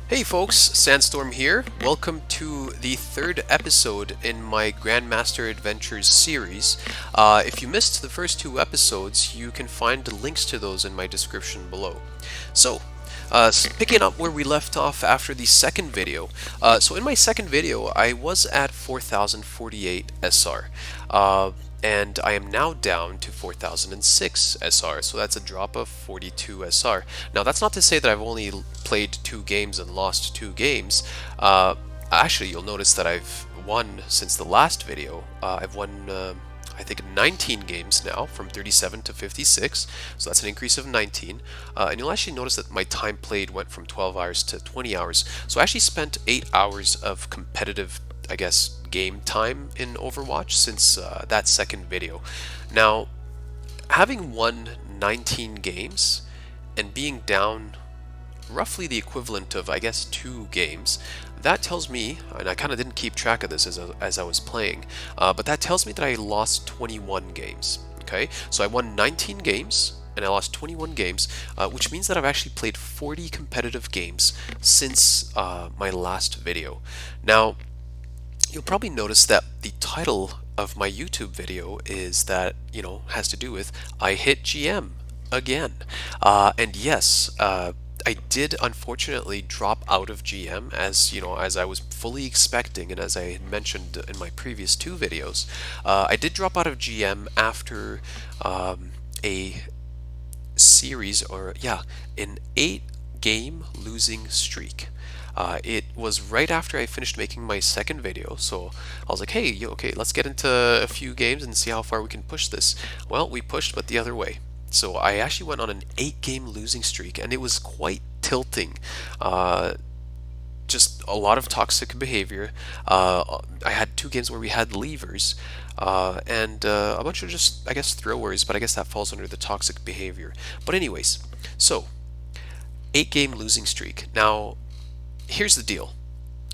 Hey folks, Sandstorm here. Welcome to the third episode in my Grandmaster Adventures series. If you missed the first two episodes, you can find links to those in my description below. So, picking up where we left off after the second video. So in my second video, I was at 4048 SR. And I am now down to 4006 SR, so that's a drop of 42 SR. Now that's not to say that I've only played 2 games and lost 2 games. Actually, you'll notice that I've won since the last video. I've won, I think, 19 games now, from 37 to 56, so that's an increase of 19. And you'll actually notice that my time played went from 12 hours to 20 hours, so I actually spent 8 hours of competitive, I guess, game time in Overwatch since that second video. Now, having won 19 games and being down roughly the equivalent of, I guess, 2 games, that tells me, and I kind of didn't keep track of this as I was playing, but that tells me that I lost 21 games. Okay, so I won 19 games and I lost 21 games, which means that I've actually played 40 competitive games since my last video. Now, you'll probably notice that the title of my YouTube video is that, has to do with I hit GM again. And yes, I did unfortunately drop out of GM as I was fully expecting, and as I had mentioned in my previous 2 videos. I did drop out of GM after a series, or yeah, an 8-game losing streak. It was right after I finished making my second video, so I was like, hey, okay, let's get into a few games and see how far we can push this. Well, we pushed, but the other way. So I actually went on an 8-game losing streak, and it was quite tilting. Just a lot of toxic behavior. I had 2 games where we had levers, and a bunch of just, I guess, throwers, but I guess that falls under the toxic behavior. But anyways, so 8-game losing streak. Now, here's the deal,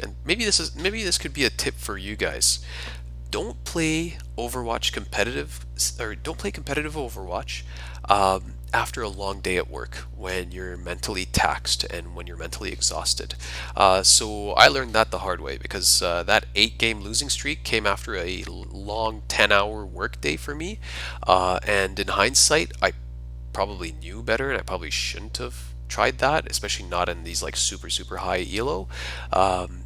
and maybe this could be a tip for you guys. Don't play Overwatch competitive, or don't play competitive Overwatch after a long day at work, when you're mentally taxed and when you're mentally exhausted. So I learned that the hard way, because that 8-game losing streak came after a long 10-hour work day for me, and in hindsight, I probably knew better, and I probably shouldn't have tried that, especially not in these like super high elo.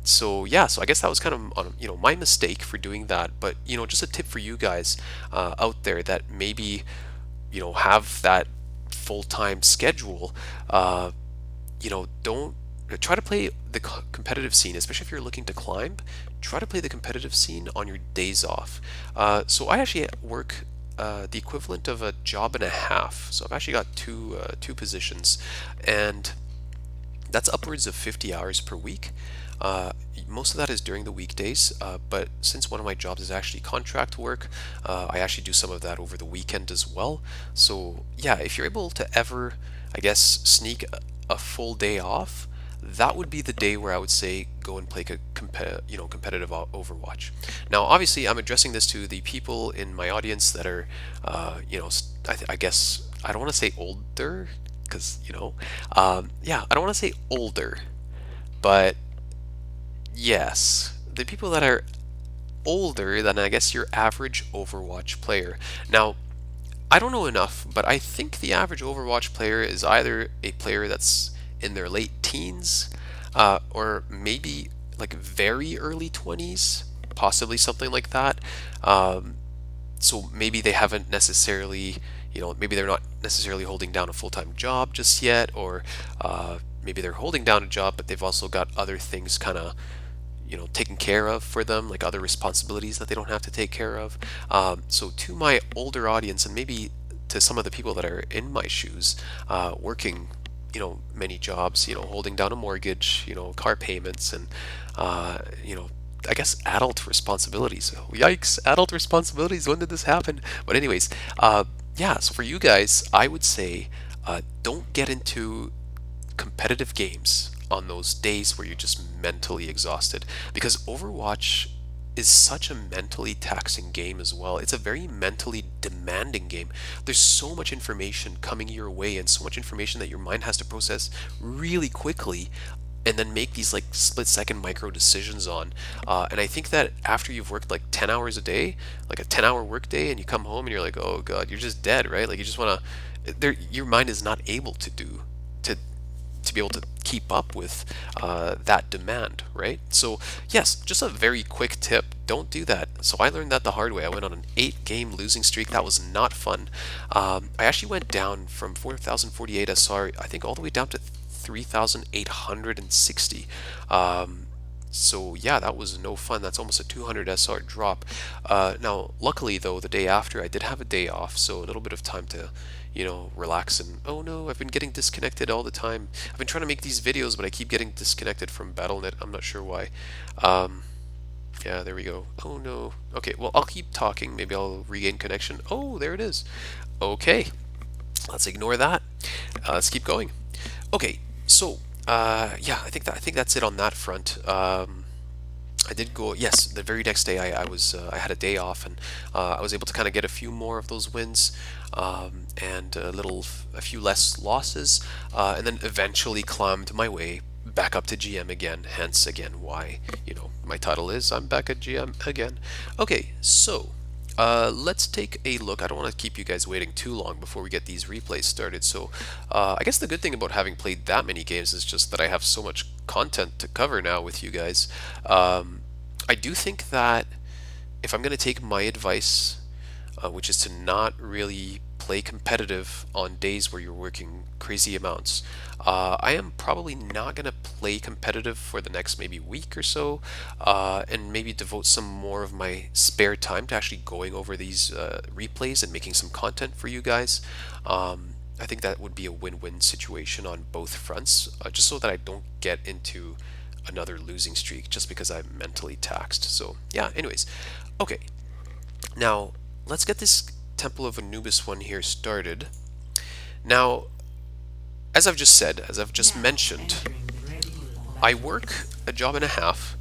So yeah, so I guess that was kind of my mistake for doing that. But just a tip for you guys out there that maybe have that full-time schedule. Don't try to play the competitive scene, especially if you're looking to climb. Try to play the competitive scene on your days off. So I actually work the equivalent of a job and a half. So I've actually got two positions, and that's upwards of 50 hours per week. Most of that is during the weekdays, but since one of my jobs is actually contract work, I actually do some of that over the weekend as well. So yeah, if you're able to ever, I guess, sneak a full day off, that would be the day where I would say go and play competitive Overwatch. Now, obviously, I'm addressing this to the people in my audience that are, I guess I don't want to say older, because yeah, I don't want to say older, but yes, the people that are older than, I guess, your average Overwatch player. Now, I don't know enough, but I think the average Overwatch player is either a player that's in their late teens, or maybe like very early 20s, possibly something like that. So maybe they haven't necessarily, maybe they're not necessarily holding down a full-time job just yet, or maybe they're holding down a job, but they've also got other things kind of taken care of for them, like other responsibilities that they don't have to take care of. So to my older audience, and maybe to some of the people that are in my shoes, working many jobs, holding down a mortgage, car payments, and I guess adult responsibilities. Yikes, adult responsibilities, when did this happen? But anyways, yeah, so for you guys, I would say don't get into competitive games on those days where you're just mentally exhausted, because Overwatch is such a mentally taxing game as well. It's a very mentally demanding game. There's so much information coming your way, and so much information that your mind has to process really quickly and then make these like split-second micro decisions on. And I think that after you've worked like 10 hours a day, like a 10-hour work day, and you come home and you're like, oh god, you're just dead, right? Like you just want to, your mind is not able to do, to be able to keep up with that demand, right? So yes, just a very quick tip, don't do that. So I learned that the hard way. I went on an 8-game losing streak. That was not fun. I actually went down from 4,048 SR, I think, all the way down to 3,860. So yeah, that was no fun. That's almost a 200 SR drop. Now, luckily though, the day after I did have a day off, so a little bit of time to, you know, relax. And oh no, I've been getting disconnected all the time. I've been trying to make these videos, but I keep getting disconnected from Battle.net. I'm not sure why. Yeah, there we go. Oh no. Okay, well, I'll keep talking. Maybe I'll regain connection. Oh, there it is. Okay, let's ignore that. Let's keep going. Okay, so yeah, I think that's it on that front. I did go. Yes, the very next day I had a day off, and I was able to kind of get a few more of those wins, and a few less losses, and then eventually climbed my way back up to GM again. Hence, again, why, you know, my title is I'm back at GM again. Okay, so let's take a look. I don't want to keep you guys waiting too long before we get these replays started. So I guess the good thing about having played that many games is just that I have so much content to cover now with you guys. I do think that if I'm going to take my advice, which is to not really play competitive on days where you're working crazy amounts, I am probably not going to play competitive for the next maybe week or so, and maybe devote some more of my spare time to actually going over these replays and making some content for you guys. I think that would be a win-win situation on both fronts, just so that I don't get into another losing streak just because I'm mentally taxed. So yeah, anyways, okay, now let's get this Temple of Anubis one here started. Now, as I've just said, as I've just mentioned, I work a job and a half.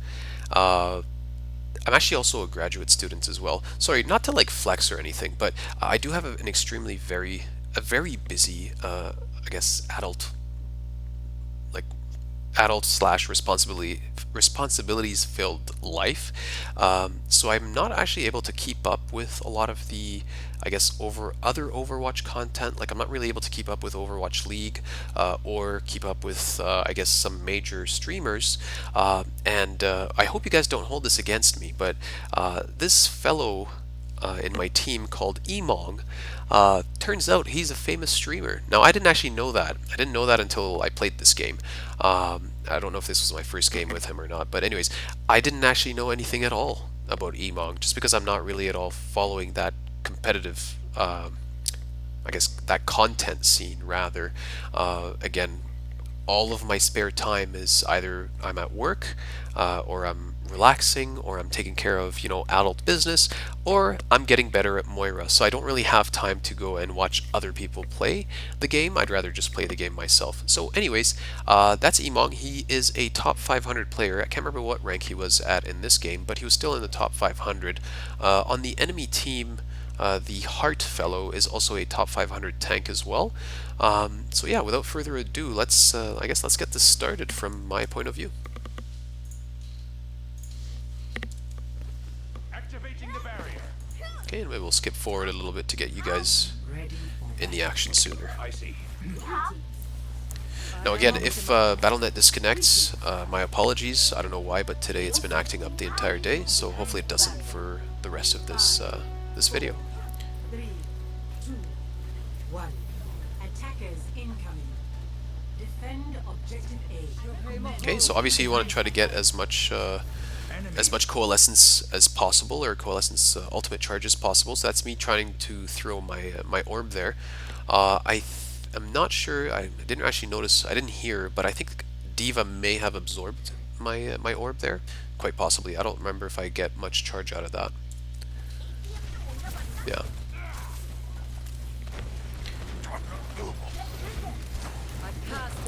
I'm actually also a graduate student as well. Sorry, not to like flex or anything, but I do have an extremely very busy, I guess, adult/slash responsibilities filled life. So I'm not actually able to keep up with a lot of the, I guess, other Overwatch content. Like I'm not really able to keep up with Overwatch League, or keep up with I guess some major streamers. And I hope you guys don't hold this against me, but this fellow in my team called Emongg, turns out he's a famous streamer. Now, I didn't actually know that. I didn't know that until I played this game. I don't know if this was my first game with him or not, but anyways, I didn't actually know anything at all about Emongg, just because I'm not really at all following that competitive, I guess, that content scene, rather. Again, all of my spare time is either I'm at work, or I'm relaxing, or I'm taking care of, you know, adult business, or I'm getting better at Moira. So I don't really have time to go and watch other people play the game. I'd rather just play the game myself. So anyways, that's Emongg. He is a top 500 player. I can't remember what rank he was at in this game, but he was still in the top 500. On the enemy team, the Heart fellow is also a top 500 tank as well. So yeah, without further ado, let's I guess let's get this started from my point of view. Okay, and maybe we'll skip forward a little bit to get you guys in the action sooner. Now again, if Battle.net disconnects, my apologies. I don't know why, but today it's been acting up the entire day, so hopefully it doesn't for the rest of this this video. 3, 2, 1. Attackers incoming. Defend objective A. Okay, so obviously you want to try to get as much coalescence as possible, or coalescence ultimate charge as possible. So that's me trying to throw my orb there. I'm not sure. I didn't actually notice. I didn't hear, but I think Diva may have absorbed my orb there. Quite possibly. I don't remember if I get much charge out of that. Yeah.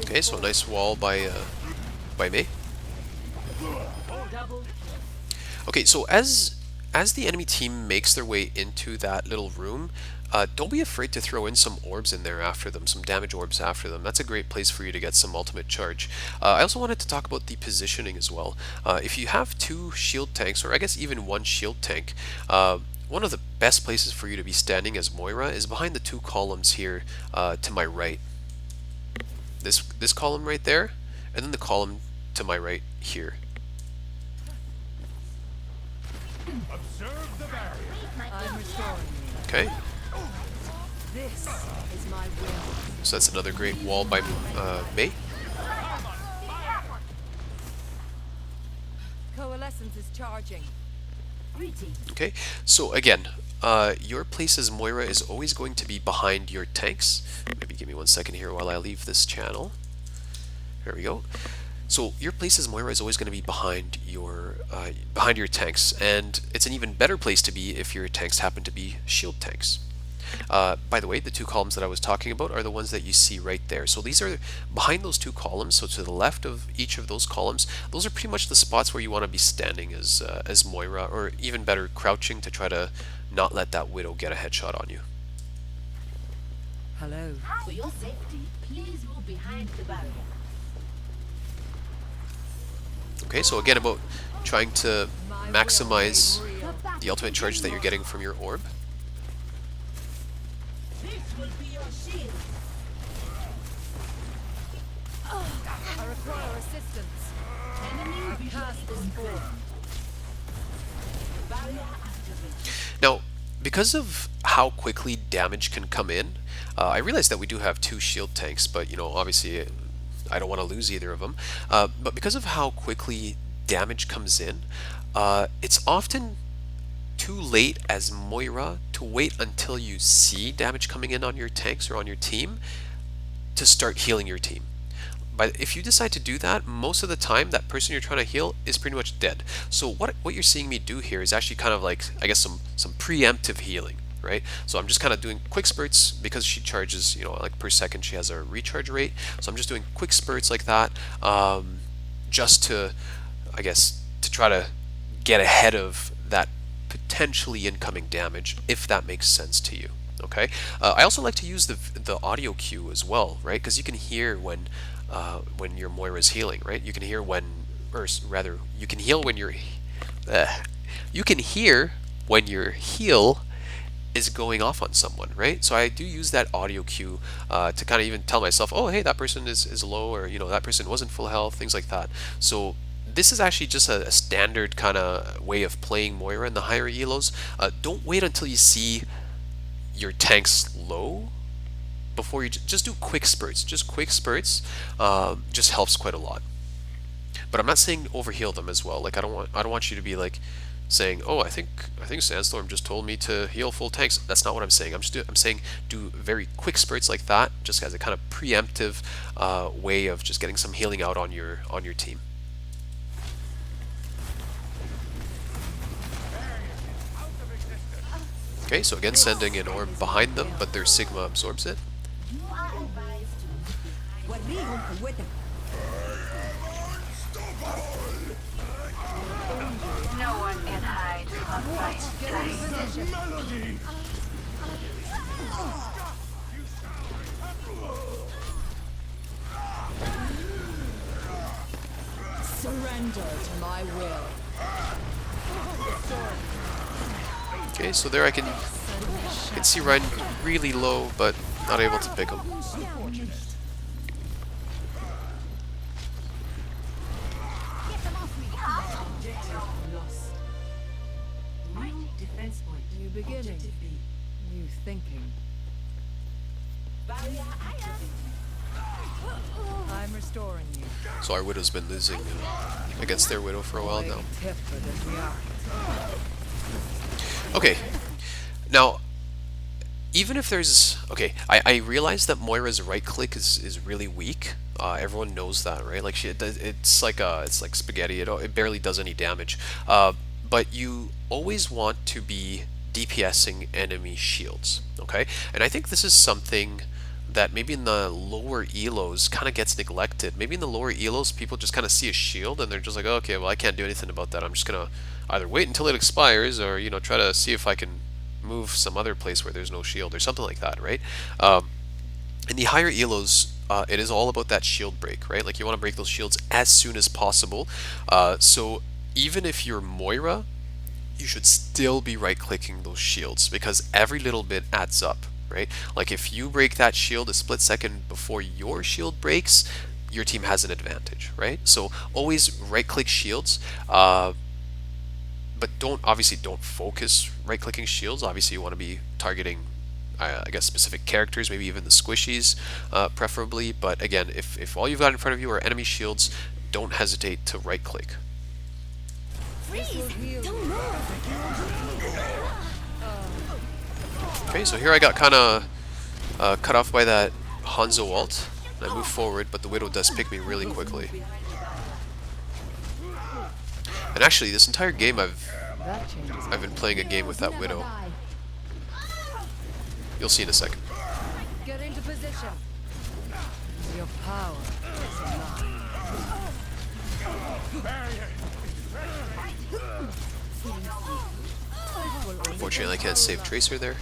Okay, so nice wall by me. Okay, so as as the enemy team makes their way into that little room, don't be afraid to throw in some orbs in there after them, some damage orbs after them. That's a great place for you to get some ultimate charge. I also wanted to talk about the positioning as well. If you have two shield tanks, or I guess even one shield tank, one of the best places for you to be standing as Moira is behind the two columns here to my right. This column right there, and then the column to my right here. Observe the barrier. I'm restoring you. Okay, This is my will. so that's another great wall by May. Coalescence is charging. Okay, so again, your place as Moira is always going to be behind your tanks. Maybe give me 1 second here while I leave this channel. There we go. So your place as Moira is always going to be behind your tanks, and it's an even better place to be if your tanks happen to be shield tanks. By the way, the two columns that I was talking about are the ones that you see right there. So these are behind those two columns, so to the left of each of those columns, those are pretty much the spots where you want to be standing as Moira, or even better, crouching to try to not let that Widow get a headshot on you. Hello. For your safety, please move behind the barrier. Okay, so again, about trying to maximize the ultimate charge that you're getting from your orb. This will be your shield. I require assistance. Enemy Cast this form. barrier activated. Now, because of how quickly damage can come in, I realize that we do have two shield tanks, but obviously I don't want to lose either of them. But because of how quickly damage comes in, it's often too late as Moira to wait until you see damage coming in on your tanks or on your team to start healing your team. But if you decide to do that, most of the time that person you're trying to heal is pretty much dead. So what you're seeing me do here is actually kind of like, I guess, some preemptive healing, right? So I'm just kind of doing quick spurts because she charges, like per second she has a recharge rate. So I'm just doing quick spurts like that, just to, I guess, to try to get ahead of that potentially incoming damage, if that makes sense to you. Okay. I also like to use the audio cue as well, right? Because you can hear when your Moira's healing, right? You can hear when, or rather, you can heal when your you can hear when your heal is going off on someone, right? So I do use that audio cue to kind of even tell myself, oh, hey, that person is low, or that person wasn't full health, things like that. So this is actually just a standard kind of way of playing Moira in the higher elos. Don't wait until you see your tanks low before you just do quick spurts. Just quick spurts just helps quite a lot. But I'm not saying overheal them as well. Like I don't want you to be like saying, oh, I think Sandstorm just told me to heal full tanks. That's not what I'm saying. I'm saying do very quick spurts like that, just as a kind of preemptive way of just getting some healing out on your team. Okay, so again, sending an orb behind them, but their Sigma absorbs it. You are advised to No one can hide from my sight. Surrender to my will. Okay, so there I can see Ryan really low, but not able to pick him. Objective lost. New defense point. New beginning. Objective B. New thinking. barrier activated. I'm restoring you. So our Widow's been losing against their Widow for a while now. Tip for this react. Okay, now, even if there's... Okay, I realize that Moira's right click is really weak. Everyone knows that, right? Like it's like spaghetti. It barely does any damage. But you always want to be DPSing enemy shields, okay? And I think this is something that maybe in the lower elos kind of gets neglected. Maybe in the lower elos people just kind of see a shield and they're just like, oh, okay, well I can't do anything about that. I'm just gonna either wait until it expires or try to see if I can move some other place where there's no shield or something like that, right? In the higher elos, it is all about that shield break, right? Like you want to break those shields as soon as possible. So even if you're Moira, you should still be right-clicking those shields because every little bit adds up, right? Like if you break that shield a split second before your shield breaks, your team has an advantage, right? So always right-click shields, but obviously don't focus right-clicking shields. Obviously you want to be targeting I guess specific characters, maybe even the squishies, preferably. But again, if all you've got in front of you are enemy shields, don't hesitate to right-click. Okay, so here I got kind of cut off by that Hanzo ult. And I move forward, but the Widow does pick me really quickly. And actually, this entire game I've been playing a game with that Widow. You'll see in a second. Get into position. Your power is mine. Unfortunately, I can't save Tracer there.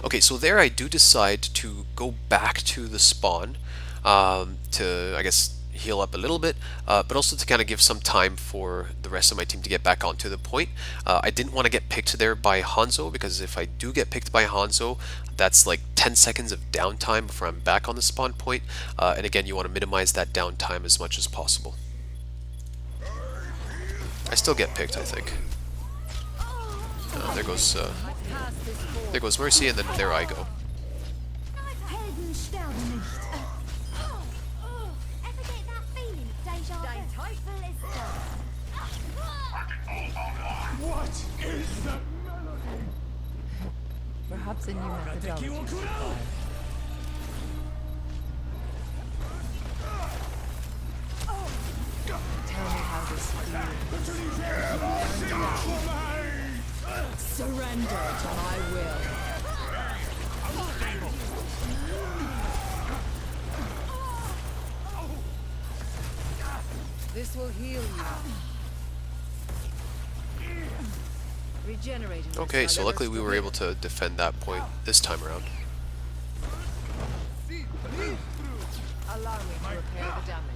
Okay, so there I do decide to go back to the spawn to, I guess, heal up a little bit, but also to kind of give some time for the rest of my team to get back onto the point. I didn't want to get picked there by Hanzo, because if I do get picked by Hanzo, that's like 10 seconds of downtime before I'm back on the spawn point, and again, you want to minimize that downtime as much as possible. I still get picked, I think. There goes Mercy, and then there I go. What is that melody? Perhaps a new methodology. is required. Tell me how this feels. Surrender to my will. This will heal you. Regenerating. Okay, so luckily we were able to defend that point this time around. Allow me to repair the damage.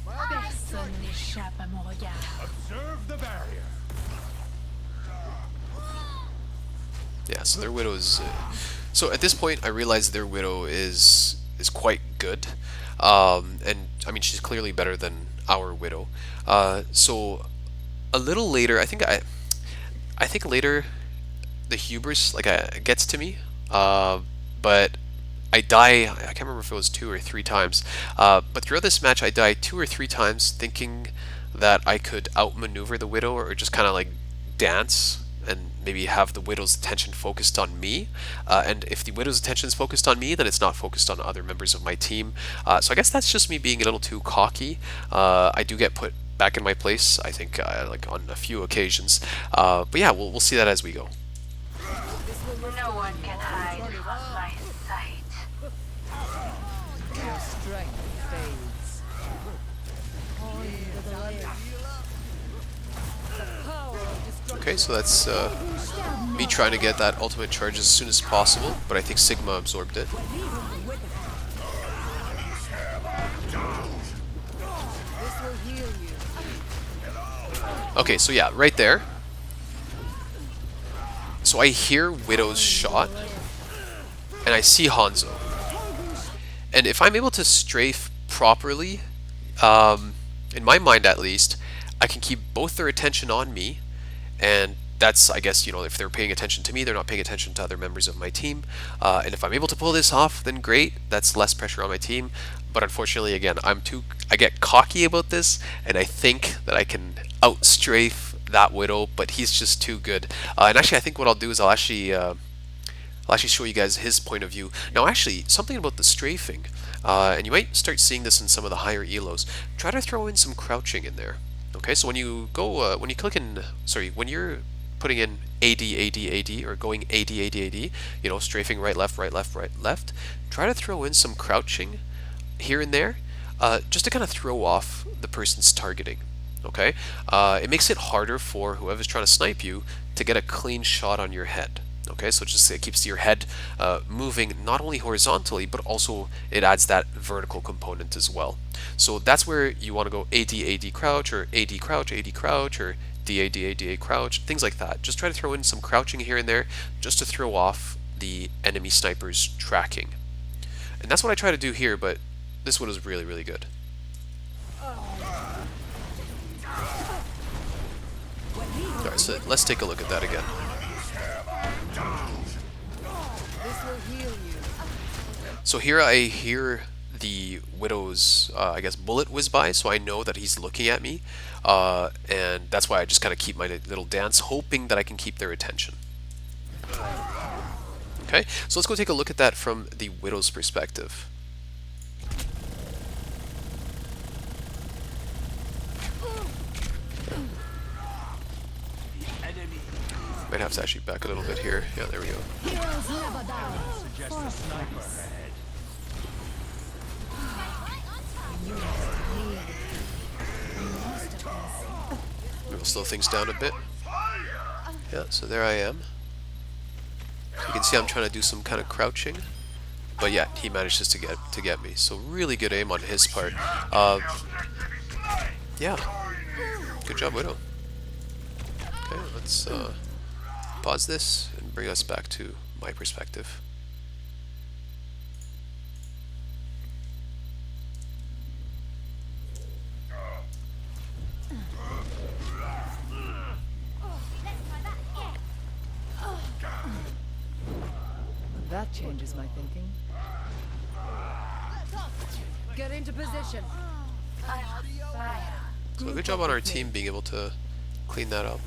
Personne n'échappe à mon regard. Observe the barrier. Yeah, so their Widow is... so at this point I realize their Widow is quite good. And I mean, she's clearly better than our Widow. So a little later, I think later the hubris gets to me, but I die. I can't remember if it was 2 or 3 times. But throughout this match, I died 2 or 3 times, thinking that I could outmaneuver the Widow or just kind of like dance and maybe have the Widow's attention focused on me. And if the Widow's attention is focused on me, then it's not focused on other members of my team. So I guess that's just me being a little too cocky. I do get put back in my place, I think, like on a few occasions. But yeah, we'll see that as we go. No one can hide from my sight. Your strength fades. Under the light. The power of destruction. Okay, so that's me trying to get that ultimate charge as soon as possible, but I think Sigma absorbed it. This will heal you. Okay, so yeah, right there. So I hear Widow's shot, and I see Hanzo. And if I'm able to strafe properly, in my mind at least, I can keep both their attention on me, and that's, I guess, if they're paying attention to me, they're not paying attention to other members of my team. And if I'm able to pull this off, then great, that's less pressure on my team. But unfortunately, again, I get cocky about this, and I think that I can outstrafe that Widow, but he's just too good. And actually, I think what I'll do is I'll actually show you guys his point of view. Now, actually, something about the strafing, and you might start seeing this in some of the higher elos. Try to throw in some crouching in there. Okay, so when you go, when you're putting in AD, or going AD, you know, strafing right, left, right, left, right, left, try to throw in some crouching here and there, just to kind of throw off the person's targeting. Okay, it makes it harder for whoever's trying to snipe you to get a clean shot on your head. Okay, so it keeps your head moving not only horizontally, but also it adds that vertical component as well. So that's where you want to go AD crouch, or AD crouch, or DA crouch, things like that. Just try to throw in some crouching here and there just to throw off the enemy sniper's tracking. And that's what I try to do here, but this one is really, really good. Alright, so let's take a look at that again. So here I hear the Widow's, I guess, bullet whiz by, so I know that he's looking at me, and that's why I just kind of keep my little dance, hoping that I can keep their attention. Okay, so let's go take a look at that from the Widow's perspective. Might have to actually back a little bit here. Yeah, there we go. We'll slow things down a bit. Yeah, so there I am. You can see I'm trying to do some kind of crouching, but yeah, he manages to get me. So really good aim on his part. Yeah, good job, Widow. Okay, let's pause this and bring us back to my perspective. That changes my thinking. Get into position. So good job on our team being able to clean that up.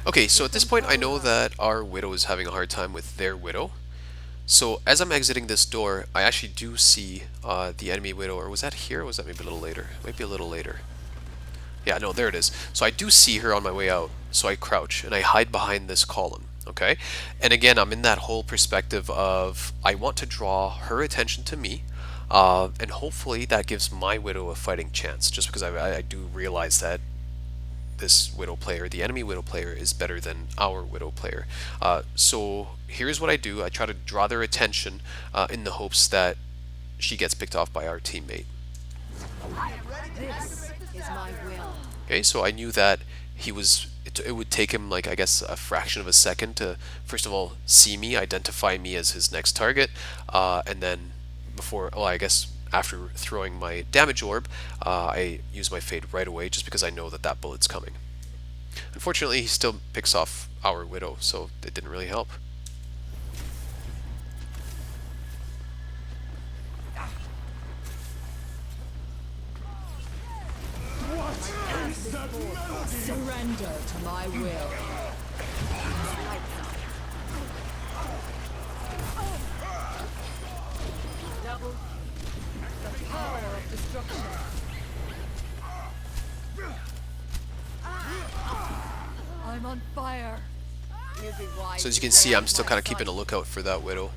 Okay, so at this point I know that our Widow is having a hard time with their Widow. So as I'm exiting this door, I actually do see the enemy Widow, or was that here, or was that maybe a little later? Might be a little later. Yeah, no, there it is. So I do see her on my way out, so I crouch and I hide behind this column, okay? And again, I'm in that whole perspective of I want to draw her attention to me, and hopefully that gives my Widow a fighting chance, just because I do realize that this Widow player, the enemy Widow player, is better than our Widow player. So here's what I do. I try to draw their attention in the hopes that she gets picked off by our teammate. This is my will. Okay, so I knew that it would take him, like, I guess a fraction of a second to first of all see me, identify me as his next target, and then I guess after throwing my damage orb, I use my fade right away, just because I know that that bullet's coming. Unfortunately, he still picks off our Widow, so it didn't really help. Surrender to my will. The power of destruction. I'm on fire. So as you can see, I'm still kind of keeping a lookout for that Widow.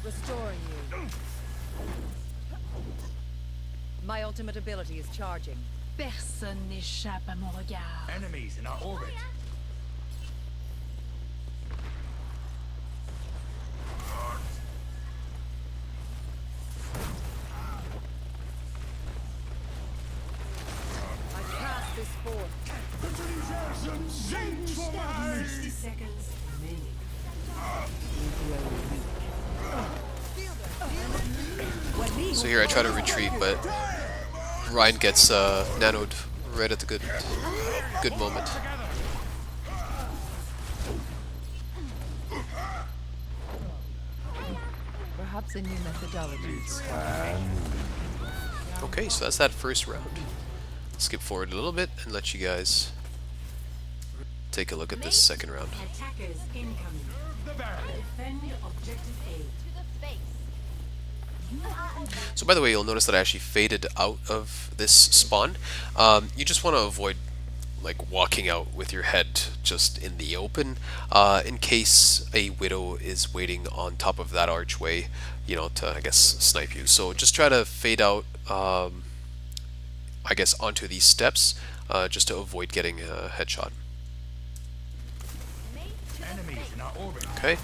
Restoring you. My ultimate ability is charging. Personne n'échappe à mon regard. Enemies in our orbit. I cast this forth. 60 seconds remaining. So here I try to retreat, but Ryan gets nanoed right at the good moment. Perhaps a new methodology. Okay, so that's that first round. Skip forward a little bit and let you guys take a look at this second round. Attackers incoming. Defend objective A. So by the way, you'll notice that I actually faded out of this spawn. You just want to avoid like walking out with your head just in the open, in case a widow is waiting on top of that archway, you know, to I guess snipe you. So just try to fade out, I guess, onto these steps, just to avoid getting a headshot. Enemies in our orbit. Okay.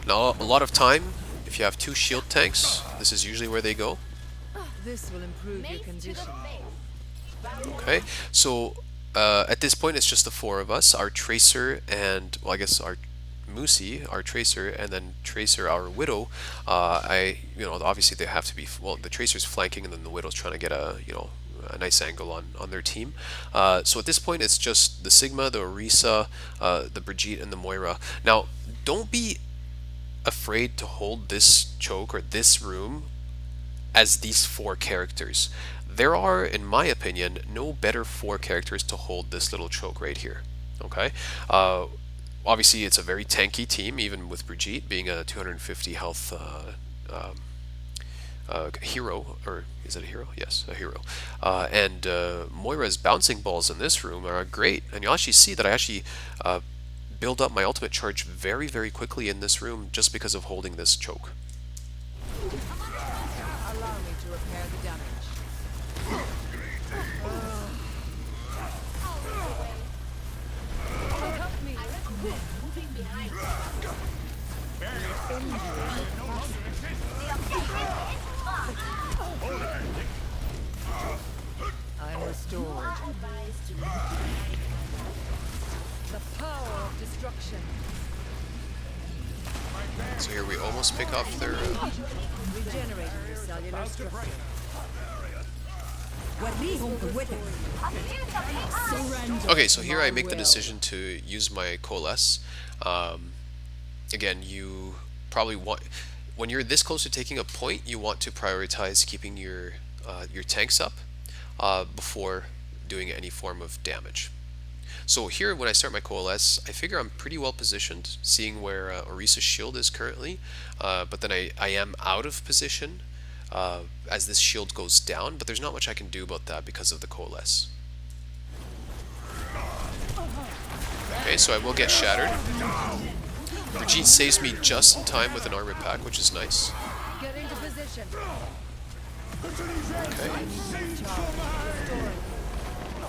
Now a lot of time, if you have two shield tanks, this is usually where they go. This will improve your condition. Okay, so at this point it's just the four of us, our Tracer and, well, I guess our Moosey, our Tracer, and then Tracer, our Widow. You know, obviously they have to be, well, the Tracer's flanking and then the Widow's trying to get a, you know, a nice angle on their team. So at this point it's just the Sigma, the Orisa, the Brigitte, and the Moira. Now, don't be afraid to hold this choke or this room as these four characters. There are, in my opinion, no better four characters to hold this little choke right here. Okay? Obviously, it's a very tanky team, even with Brigitte being a 250 health hero, or is it a hero? Yes, a hero. And Moira's bouncing balls in this room are great, and you'll actually see that I actually build up my ultimate charge very, very quickly in this room just because of holding this choke. Allow me to repair the damage. Help me. I'm restored. The power of destruction. So here we almost pick off their... Regenerating your cellular structure. Okay, so here I make the decision to use my Coalesce. Again, you probably want... When you're this close to taking a point, you want to prioritize keeping your tanks up before doing any form of damage. So here, when I start my Coalesce, I figure I'm pretty well positioned, seeing where Orisa's shield is currently, but then I am out of position as this shield goes down, but there's not much I can do about that because of the Coalesce. Okay, so I will get shattered. Brigitte saves me just in time with an armor pack, which is nice. Get into position. Okay.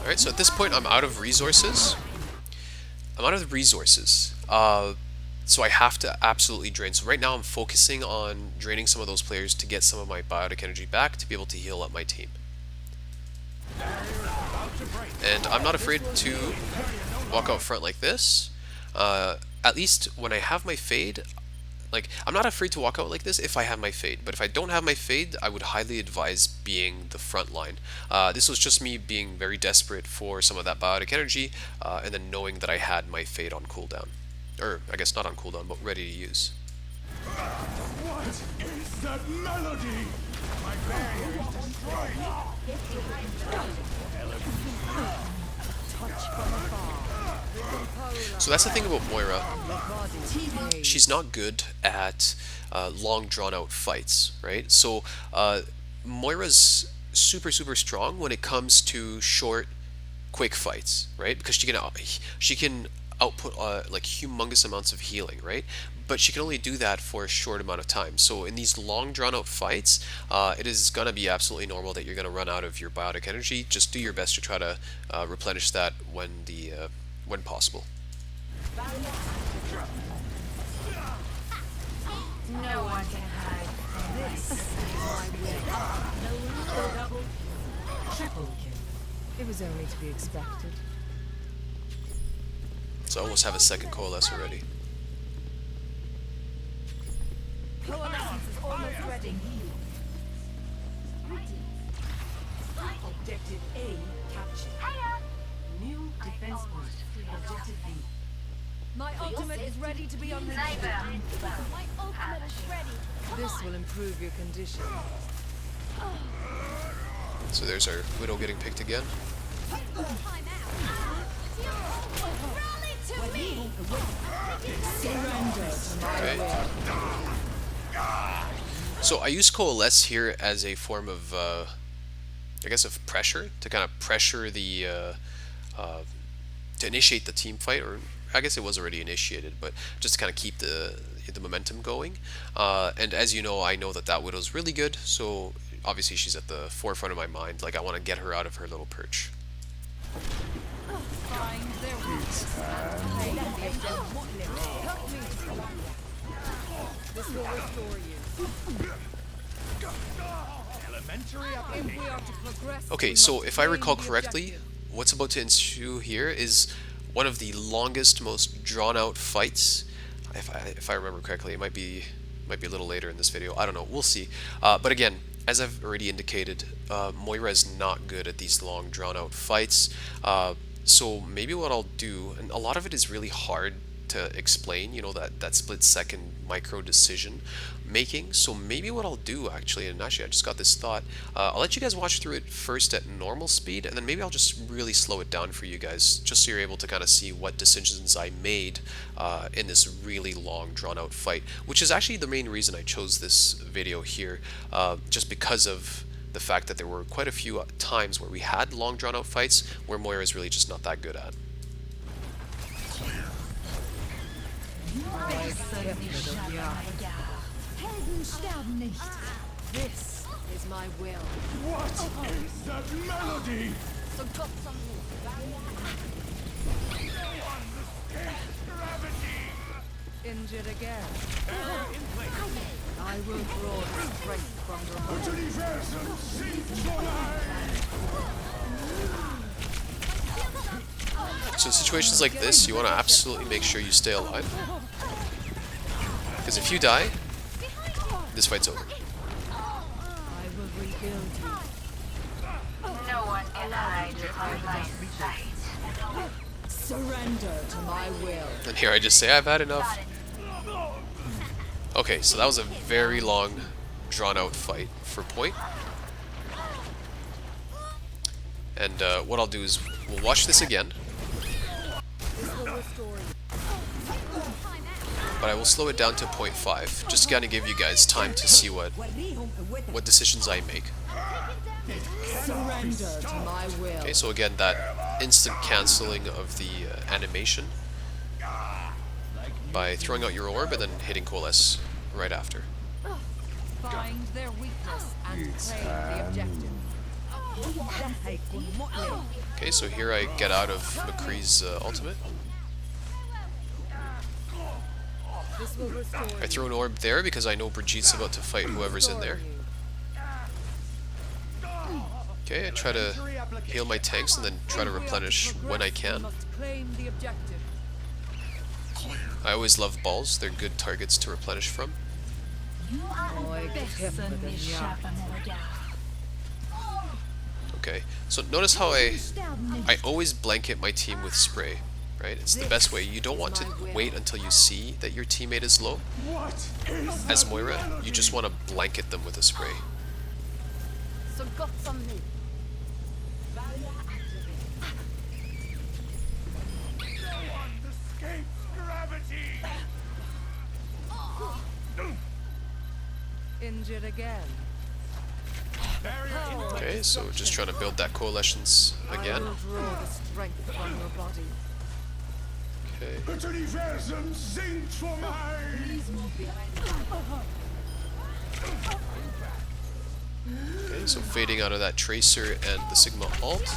Alright, so at this point I'm out of resources. So I have to absolutely drain. So right now I'm focusing on draining some of those players to get some of my biotic energy back to be able to heal up my team. And I'm not afraid to walk out front like this. At least when I have my fade, like, I'm not afraid to walk out like this if I have my fade, but if I don't have my fade, I would highly advise being the front line. This was just me being very desperate for some of that biotic energy, and then knowing that I had my fade on cooldown. Or, I guess not on cooldown, but ready to use. What is that melody? My barrier is destroyed. So that's the thing about Moira. She's not good at long drawn out fights, right? So Moira's super strong when it comes to short, quick fights, right? Because she can output like humongous amounts of healing, right? But she can only do that for a short amount of time. So in these long drawn out fights, it is gonna be absolutely normal that you're gonna run out of your biotic energy. Just do your best to try to replenish that when possible. No one can hide from this. Triple kill. It was only to be expected. So I almost have a second Coalesce already. Coalescence is almost ready. Objective A captured. New defense point. Objective B. My ultimate is ready to be unleashed. My ultimate is ready. This will improve your condition. So there's our Widow getting picked again. Rally to me! Surrender to my Okay. will. So I use Coalesce here as a form of, I guess, of pressure, to kind of pressure the, to initiate the team fight, or I guess it was already initiated, but just to kind of keep the momentum going. And as you know, I know that that Widow's really good, so obviously she's at the forefront of my mind. Like, I want to get her out of her little perch. This will restore you. If we are to progress, Okay, we so must if I claim recall the correctly, objective. what's about to ensue here is one of the longest, most drawn-out fights. If I remember correctly, it might be a little later in this video. I don't know. We'll see. But again, as I've already indicated, Moira is not good at these long, drawn-out fights. So maybe what I'll do, and a lot of it is really hard to explain, you know, that split-second micro decision making. So maybe what I'll do, actually, and actually I just got this thought, I'll let you guys watch through it first at normal speed, and then maybe I'll just really slow it down for you guys, just so you're able to kind of see what decisions I made in this really long, drawn-out fight, which is actually the main reason I chose this video here, just because of the fact that there were quite a few times where we had long, drawn-out fights where Moira is really just not that good at. Helden sterben nicht. This is my will. What is that melody? So Gott zum Injured again. I will draw the strength from your body. Universum singt schon ein. So in situations like this, you want to absolutely make sure you stay alive, because if you die, this fight's over. I will rebuild you. No one can hide from my sight. Surrender to my will. And here I just say I've had enough. Okay, so that was a very long, drawn-out fight for point. And what I'll do is we'll watch this again, This will restore you. but I will slow it down to 0.5, just to kind of give you guys time to see what decisions I make. Surrender to my will. Okay, so again, that instant canceling of the animation by throwing out your orb and then hitting Coalesce right after. Find their weakness and claim the objective. Okay, so here I get out of McCree's ultimate. This will restore I throw an orb there because I know Brigitte's about to fight whoever's in there. Okay, I try to heal my tanks and then try to replenish when I can. Must claim the objective. I always love balls, they're good targets to replenish from. Okay, so notice how I always blanket my team with spray, right? It's the best way. You don't want to wait until you see that your teammate is low. What is As that Moira, melody? you just want to blanket them with a spray. So Gott zum Himmel. No one escapes gravity. Injured again. Barrier in place. Okay, so just trying to build that coalitions I again. will draw the strength from your body. Okay. Das Universum singt schon ein. Okay, so fading out of that Tracer and the Sigma ult.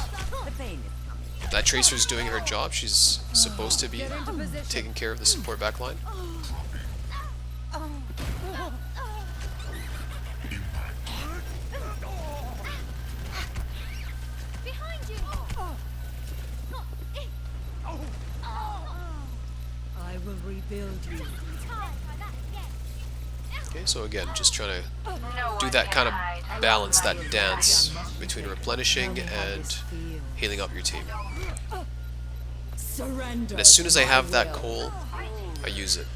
That Tracer's doing her job. She's supposed to be Get into position. taking care of the support backline. Behind you. I will rebuild you. Okay, so again, just trying to No do one that can kind of hide balance, from that my dance sight. between replenishing and healing up your team. Surrender. And as soon as I to my have that will. coal, I use it.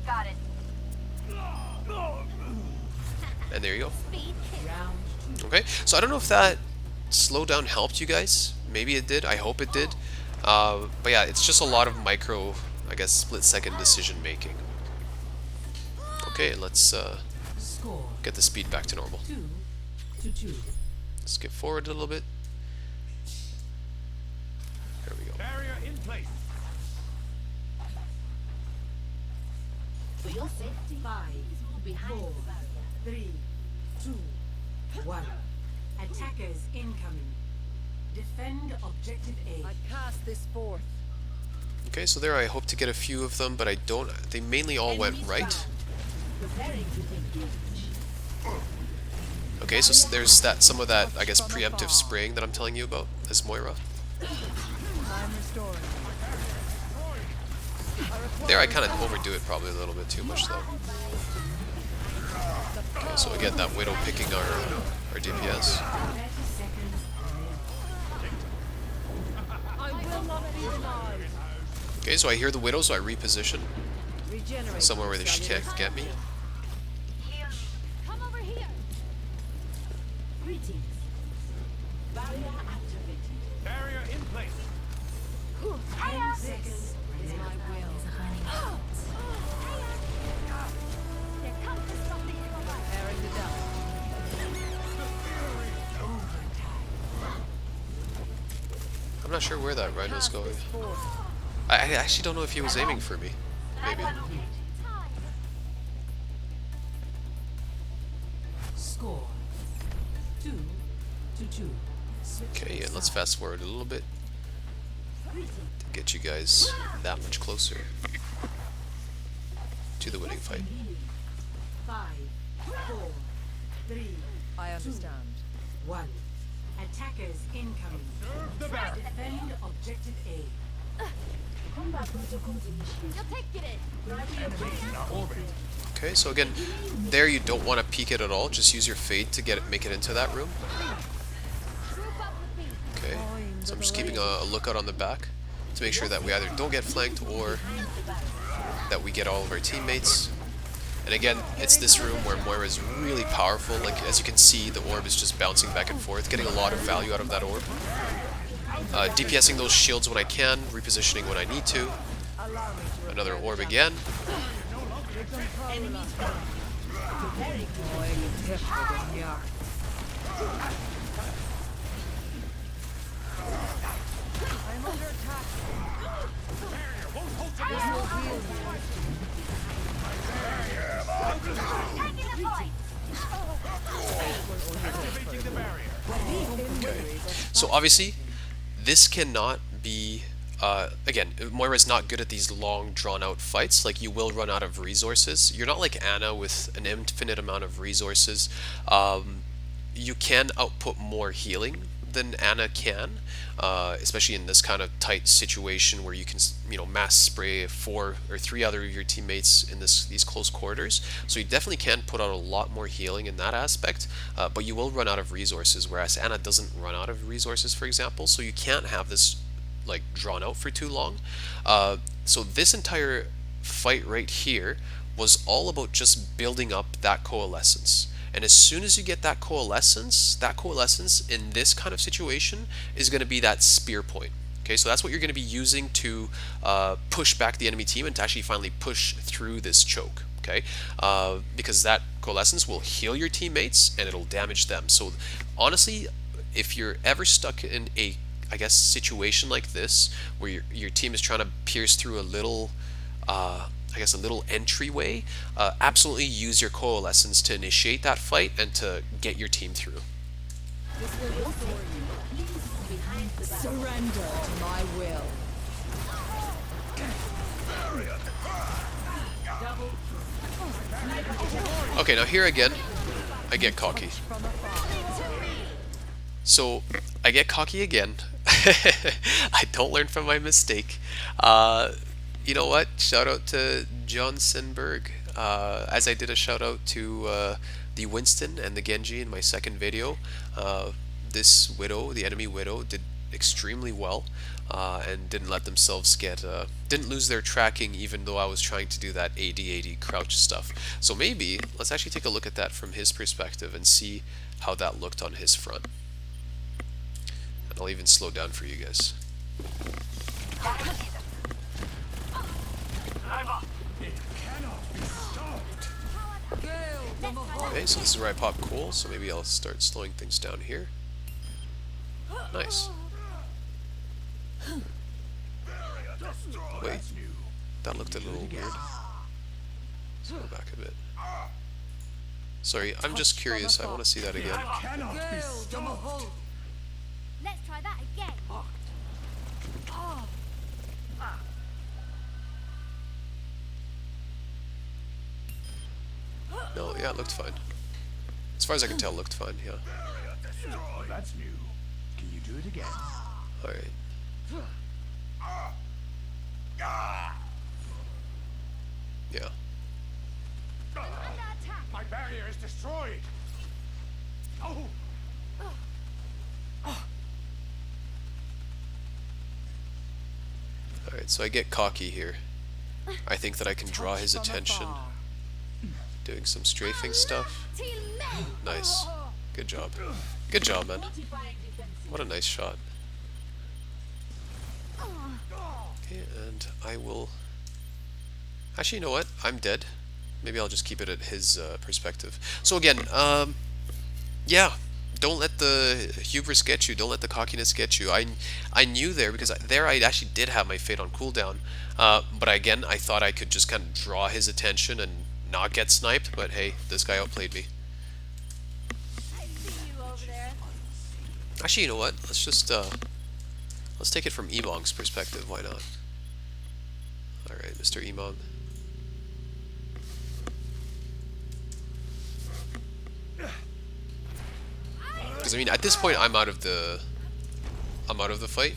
Got it. And there you go. Round Okay, so I don't know if that slowdown helped you guys. Maybe it did. I hope it did. But yeah, it's just a lot of micro, I guess, split-second decision making. Okay, let's Score get the speed back to normal. 2-2. Skip forward a little bit. There we go. Barrier in place. For your safety. 5, 4, 3, 2, 1. Attackers incoming. Defend objective A. I cast this forth. Okay, so there I hope to get a few of them, but I don't. They mainly all went right. Okay, so there's some of that, I guess, preemptive spraying that I'm telling you about as Moira. I'm restoring. There I kind of overdo it probably a little bit too much though. Okay, so again, that Widow picking our DPS. 30 seconds I will not be denied. Okay, so I hear the Widow, so I reposition Regenerate. somewhere where she can't get me. Come over here. Greetings. Barrier activated. Barrier in place. 10 seconds Is my will. There comes the something from us. Preparing to die. I'm not sure where that Rhino's Cast going. this forth. I actually don't know if he was aiming for me. Maybe. Score 2-2. Switch Okay, and let's sides. fast forward a little bit to get you guys that much closer to the winning fight. 5, 4, 3, I understand. 1. Attackers incoming. The barrier. Defend objective A. You'll take it in. Okay, so again, there you don't want to peek it at all. Just use your fade to make it into that room. Group up with me. Okay, so I'm just keeping a lookout on the back to make sure that we either don't get flanked or that we get all of our teammates. And again, it's this room where Moira is really powerful. Like, as you can see, the orb is just bouncing back and forth, getting a lot of value out of that orb. DPSing those shields when I can, repositioning when I need to. Another orb again. I'm under attack. This will heal you. Taking the point. Activating the barrier. Okay. So obviously, this cannot be. Again, Moira's not good at these long, drawn-out fights. Like, you will run out of resources. You're not like Ana with an infinite amount of resources. You can output more healing than Ana can, especially in this kind of tight situation where you can, mass spray 4 or 3 other of your teammates in these close quarters. So you definitely can put out a lot more healing in that aspect, but you will run out of resources, whereas Ana doesn't run out of resources, for example. So you can't have this like drawn out for too long. So this entire fight right here was all about just building up that coalescence. And as soon as you get that coalescence in this kind of situation is going to be that spear point. Okay, so that's what you're going to be using to push back the enemy team and to actually finally push through this choke. Okay, because that coalescence will heal your teammates and it'll damage them. So honestly, if you're ever stuck in a situation like this where your team is trying to pierce through a little a little entryway, absolutely use your coalescence to initiate that fight and to get your team through. This will restore you. Surrender to my will. Okay, now here again, I get cocky. From afar. So, I get cocky again. I don't learn from my mistake. You know what? Shout out to Johnsonberg. As I did a shout out to the Winston and the Genji in my second video, this Widow, the enemy Widow, did extremely well and didn't let themselves didn't lose their tracking even though I was trying to do that AD crouch stuff. So maybe, let's actually take a look at that from his perspective and see how that looked on his front. And I'll even slow down for you guys. It cannot be stopped. Okay, so this is where I pop coal, so maybe I'll start slowing things down here. Nice. Wait, that looked a little weird. Let's go back a bit. Sorry, I'm just curious. I want to see that again. Cannot be stopped. Let's try that again. No, yeah, it looked fine. As far as I can tell, it looked fine, yeah. Oh, that's new. Can you do it again? Alright. Yeah. Under attack. My barrier is destroyed. Oh, Alright, so I get cocky here. I think that I can draw his attention. Doing some strafing stuff. Team men. Nice. Good job. Good job, man. What a nice shot. Okay, and I will... Actually, you know what? I'm dead. Maybe I'll just keep it at his perspective. So again, yeah, don't let the hubris get you. Don't let the cockiness get you. I knew there, because there I actually did have my fate on cooldown. But again, I thought I could just kind of draw his attention and not get sniped. But hey, this guy outplayed me. I see you over there. Actually, you know what? Let's just let's take it from Emongg's perspective. Why not? All right, Mr. Emongg. Because I mean, at this point, I'm out of the fight,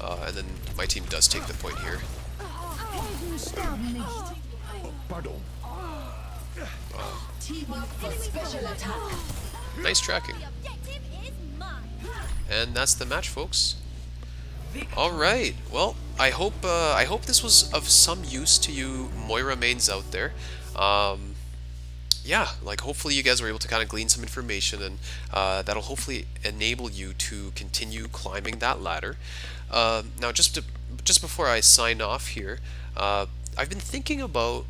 and then my team does take the point here. pardon. Nice tracking, The objective is mine. and that's the match, folks. All right. Well, I hope this was of some use to you Moira mains out there. Yeah, like hopefully you guys were able to kind of glean some information, and that'll hopefully enable you to continue climbing that ladder. Now, just before I sign off here, I've been thinking about.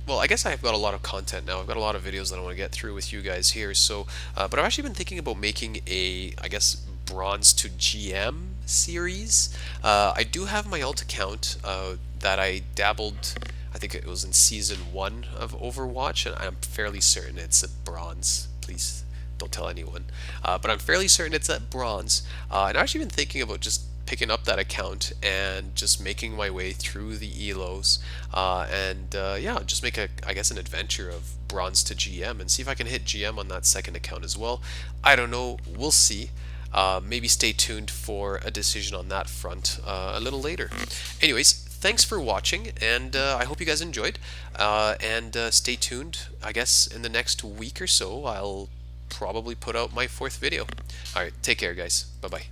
Well, I guess I've got a lot of content now. I've got a lot of videos that I want to get through with you guys here. So, but I've actually been thinking about making a, I guess, bronze to GM series. I do have my alt account that I dabbled. I think it was in season 1 of Overwatch, and I'm fairly certain it's a bronze. Please don't tell anyone. But I'm fairly certain it's at bronze. And I've actually been thinking about just picking up that account and just making my way through the elos, and yeah, just make I guess an adventure of bronze to GM and see if I can hit GM on that second account as well. I don't know, we'll see. Maybe stay tuned for a decision on that front a little later. Anyways, thanks for watching, and I hope you guys enjoyed, and stay tuned. I guess in the next week or so I'll probably put out my 4th video. Alright, take care guys, bye bye.